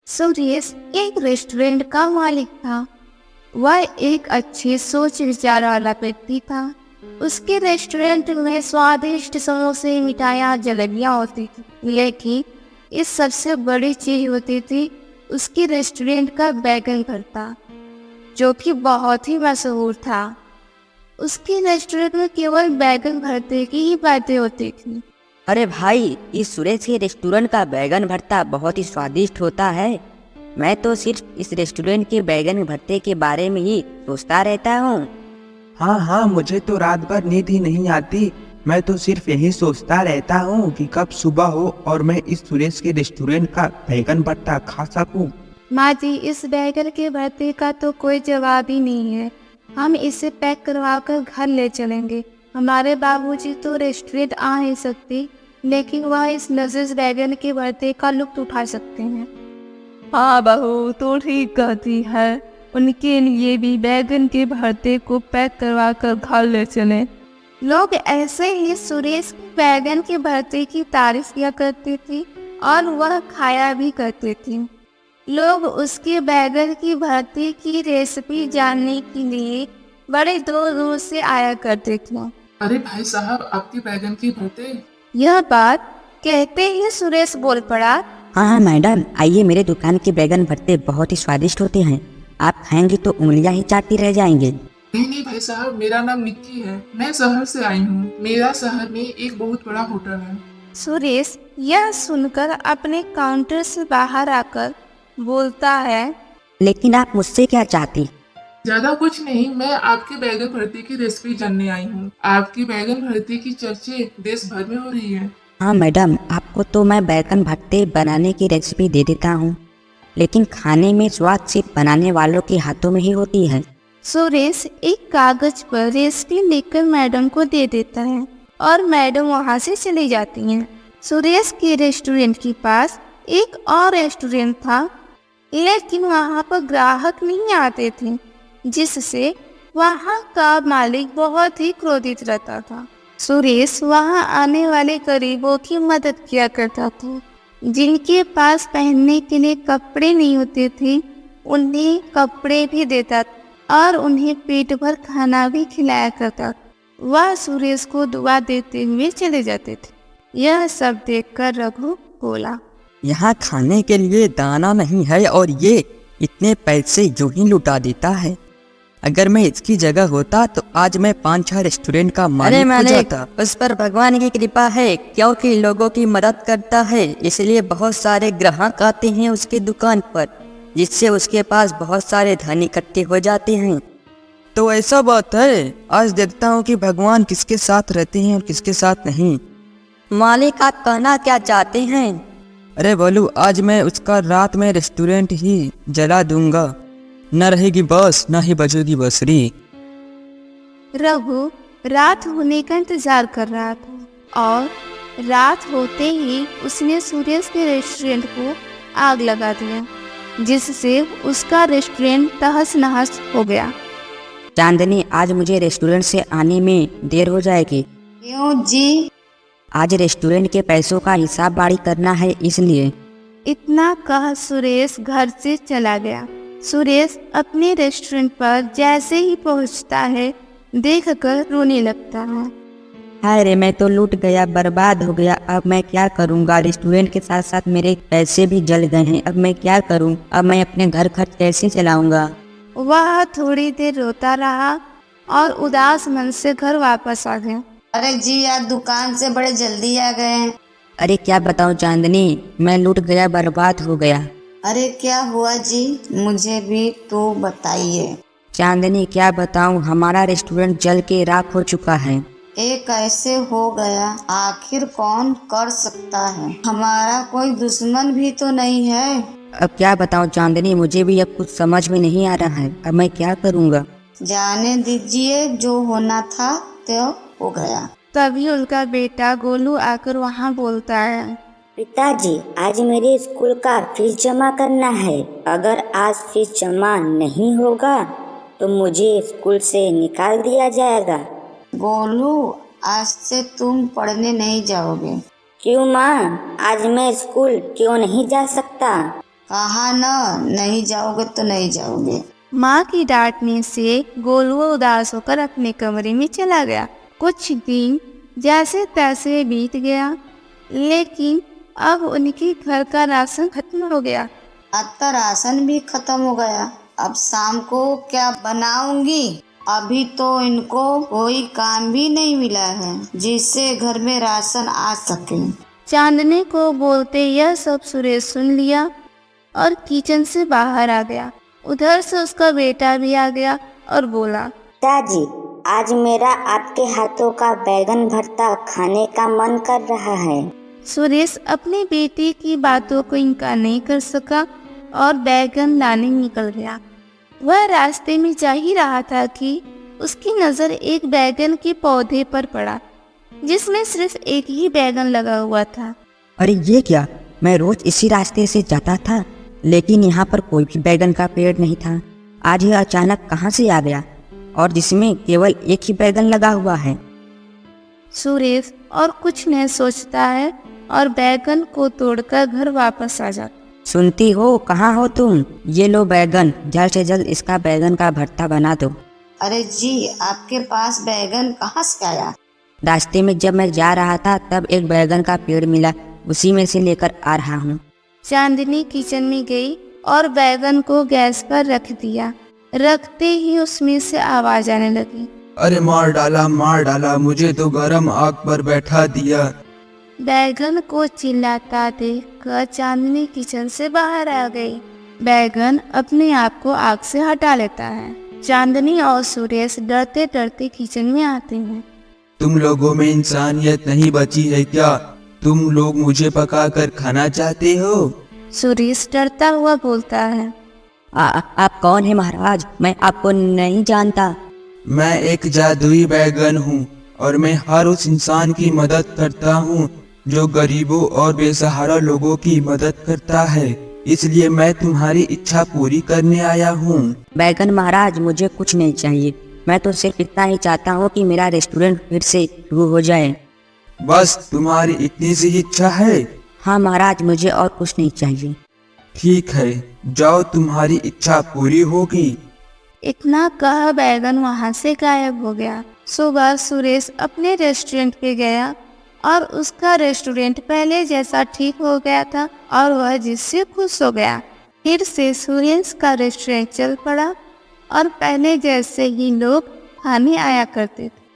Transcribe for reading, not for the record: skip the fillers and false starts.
सुरेश एक रेस्टोरेंट का मालिक था। वह एक अच्छे सोच विचार वाला व्यक्ति था। उसके रेस्टोरेंट में स्वादिष्ट समोसे, मिठाइयाँ, जलेबियाँ होती थी, लेकिन इस सबसे बड़ी चीज होती थी उसके रेस्टोरेंट का बैगन भरता, जो कि बहुत ही मशहूर था। उसके रेस्टोरेंट में केवल बैगन भरते की ही बातें होती थी। अरे भाई, इस सुरेश के रेस्टोरेंट का बैगन भरता बहुत ही स्वादिष्ट होता है। मैं तो सिर्फ इस रेस्टोरेंट के बैगन भरते के बारे में ही सोचता रहता हूँ। हाँ हाँ, मुझे तो रात भर नींद ही नहीं आती। मैं तो सिर्फ यही सोचता रहता हूँ कि कब सुबह हो और मैं इस सुरेश के रेस्टोरेंट का बैगन भरता खा सकूँ। माँ जी, इस बैगन के भरते का तो कोई जवाब ही नहीं है। हम इसे पैक करवा कर घर ले चलेंगे। हमारे बाबूजी तो रेस्टोरेंट आ नहीं सकते, लेकिन वह इस लजीज बैगन के भरते का लुत्फ उठा सकते हैं। हाँ बहू, तो ठीक कहती है। उनके लिए भी बैगन के भरते को पैक करवा कर घर ले चलें। लोग ऐसे ही सुरेश के बैगन के भरते की तारीफ किया करते थे और वह खाया भी करते थे। लोग उसके बैगन की भरते की रेसिपी जानने के लिए बड़े दूर दूर से आया करते थे। अरे भाई साहब, आपके बैगन की भरते। यह बात कहते ही सुरेश बोल पड़ा। हाँ हाँ मैडम, आइए, मेरे दुकान के बैगन भरते बहुत ही स्वादिष्ट होते हैं। आप खाएंगे तो उंगलियां ही चाटती रह जाएंगे। नहीं नहीं भाई साहब, मेरा नाम निक्की है। मैं शहर से आई हूँ। मेरा शहर में एक बहुत बड़ा होटल है। सुरेश यह सुनकर अपने काउंटर से बाहर आकर बोलता है, लेकिन आप मुझसे क्या चाहती? ज्यादा कुछ नहीं, मैं आपके बैगन भरते की रेसिपी जानने आई हूँ। आपकी बैगन भरते की चर्चे देश भर में हो रही है। हाँ मैडम, आपको तो मैं बैगन भरते बनाने की रेसिपी दे देता हूँ, लेकिन खाने में स्वाद सिर्फ बनाने वालों के हाथों में ही होती है। सुरेश एक कागज पर रेसिपी लिखकर मैडम को दे देता है और मैडम वहां से चली जाती हैं। सुरेश के रेस्टोरेंट के पास एक और रेस्टोरेंट था, लेकिन वहां पर ग्राहक नहीं आते थे, जिससे वहां का मालिक बहुत ही क्रोधित रहता था। सुरेश वहां आने वाले गरीबों की मदद किया करता था। जिनके पास पहनने के लिए कपड़े नहीं होते थे, उन्हें कपड़े भी देता और उन्हें पेट भर खाना भी खिलाया करता। वह सुरेश को दुआ देते हुए चले जाते थे। यह सब देखकर रघु बोला, यहाँ खाने के लिए दाना नहीं है और ये इतने पैसे यूं ही लुटा देता है। अगर मैं इसकी जगह होता तो आज मैं 5-6 रेस्टोरेंट का मालिक हो जाता। उस पर भगवान की कृपा है, क्योंकि लोगों की मदद करता है, इसलिए बहुत सारे ग्राहक आते हैं उसकी दुकान पर, जिससे उसके पास बहुत सारे धन इकट्ठे हो जाते हैं। तो ऐसा बात है, आज देखता हूँ कि भगवान किसके साथ रहते हैं और किसके साथ नहीं। मालिक, आप कहना क्या चाहते हैं? अरे बोलू, आज मैं उसका रात में रेस्टोरेंट ही जला दूंगा। न रहेगी बस, न ही बजेगी बांसुरी। रघु रात होने का इंतजार कर रहा था और रात होते ही उसने सुरेश के रेस्टोरेंट को आग लगा दिया, जिससे उसका रेस्टोरेंट तहस नहस हो गया। चांदनी, आज मुझे रेस्टोरेंट से आने में देर हो जाएगी। क्यों जी? आज रेस्टोरेंट के पैसों का हिसाब बारी करना है, इसलिए। इतना कह सुरेश घर से चला गया। सुरेश अपने रेस्टोरेंट पर जैसे ही पहुंचता है, देखकर रोने लगता है। हाय रे, मैं तो लूट गया, बर्बाद हो गया। अब मैं क्या करूंगा? रेस्टोरेंट के साथ साथ मेरे पैसे भी जल गए हैं। अब मैं क्या करूं? अब मैं अपने घर खर्च कैसे चलाऊंगा? वह थोड़ी देर रोता रहा और उदास मन से घर वापस आ गया। अरे जी, आज दुकान से बड़े जल्दी आ गए हैं। अरे क्या बताऊं चांदनी, मैं लूट गया, बर्बाद हो गया। अरे क्या हुआ जी, मुझे भी तो बताइए। चांदनी, क्या बताऊं, हमारा रेस्टोरेंट जल के राख हो चुका है। ये कैसे हो गया? आखिर कौन कर सकता है? हमारा कोई दुश्मन भी तो नहीं है। अब क्या बताऊं चांदनी, मुझे भी अब कुछ समझ में नहीं आ रहा है। अब मैं क्या करूंगा? जाने दीजिए, जो होना था तो हो गया। तभी उनका बेटा गोलू आकर वहाँ बोलता है, पिताजी, आज मेरे स्कूल का फीस जमा करना है। अगर आज फीस जमा नहीं होगा तो मुझे स्कूल से निकाल दिया जाएगा। गोलू, आज से तुम पढ़ने नहीं जाओगे। क्यों माँ? आज मैं स्कूल क्यों नहीं जा सकता? कहा ना, नहीं जाओगे तो नहीं जाओगे। माँ की डांटने से गोलू उदास होकर अपने कमरे में चला गया। कुछ दिन जैसे तैसे बीत गया, लेकिन अब उनके घर का राशन खत्म हो गया। अब तो राशन भी खत्म हो गया। अब शाम को क्या बनाऊंगी? अभी तो इनको कोई काम भी नहीं मिला है जिससे घर में राशन आ सके। चांदनी को बोलते यह सब सुरेश सुन लिया और किचन से बाहर आ गया। उधर से उसका बेटा भी आ गया और बोला, पिताजी, आज मेरा आपके हाथों का बैगन भरता खाने का मन कर रहा है। सुरेश अपने बेटे की बातों को इनकार नहीं कर सका और बैगन लाने निकल गया। वह रास्ते में जा ही रहा था कि उसकी नज़र एक बैगन के पौधे पर पड़ा जिसमें सिर्फ एक ही बैगन लगा हुआ था। अरे ये क्या, मैं रोज इसी रास्ते से जाता था, लेकिन यहाँ पर कोई भी बैगन का पेड़ नहीं था। आज यह अचानक कहाँ से आ गया और जिसमें केवल एक ही बैगन लगा हुआ है। सुरेश और कुछ नहीं सोचता है और बैगन को तोड़कर घर वापस आ जाता। सुनती हो, कहाँ हो तुम? ये लो बैगन, जल्द से जल्द इसका बैगन का भरता बना दो। अरे जी, आपके पास बैगन कहाँ से आया? रास्ते में जब मैं जा रहा था तब एक बैगन का पेड़ मिला, उसी में से लेकर आ रहा हूँ। चांदनी किचन में गई और बैगन को गैस पर रख दिया। रखते ही उसमें से आवाज आने लगी, अरे मार डाला, मुझे तो गरम आग पर बैठा दिया। बैगन को चिल्लाता देखकर चांदनी किचन से बाहर आ गई। बैगन अपने आप को आग से हटा लेता है। चांदनी और सुरेश डरते डरते किचन में आते हैं। तुम लोगों में इंसानियत नहीं बची है क्या? तुम लोग मुझे पकाकर खाना चाहते हो? सुरेश डरता हुआ बोलता है, आप कौन है महाराज? मैं आपको नहीं जानता। मैं एक जादुई बैगन हूँ और मैं हर उस इंसान की मदद करता हूँ जो गरीबों और बेसहारा लोगों की मदद करता है, इसलिए मैं तुम्हारी इच्छा पूरी करने आया हूँ। बैगन महाराज, मुझे कुछ नहीं चाहिए, मैं तो सिर्फ इतना ही चाहता हूँ कि मेरा रेस्टोरेंट फिर से शुरू हो जाए। बस तुम्हारी इतनी सी इच्छा है? हाँ महाराज, मुझे और कुछ नहीं चाहिए। ठीक है, जाओ, तुम्हारी इच्छा पूरी होगी। इतना कह बैगन वहां से गायब हो गया। सुबह सुरेश अपने रेस्टोरेंट पे गया और उसका रेस्टोरेंट पहले जैसा ठीक हो गया था और वह जिससे खुश हो गया। फिर से सुरेश का रेस्टोरेंट चल पड़ा और पहले जैसे ही लोग खाने आया करते थे।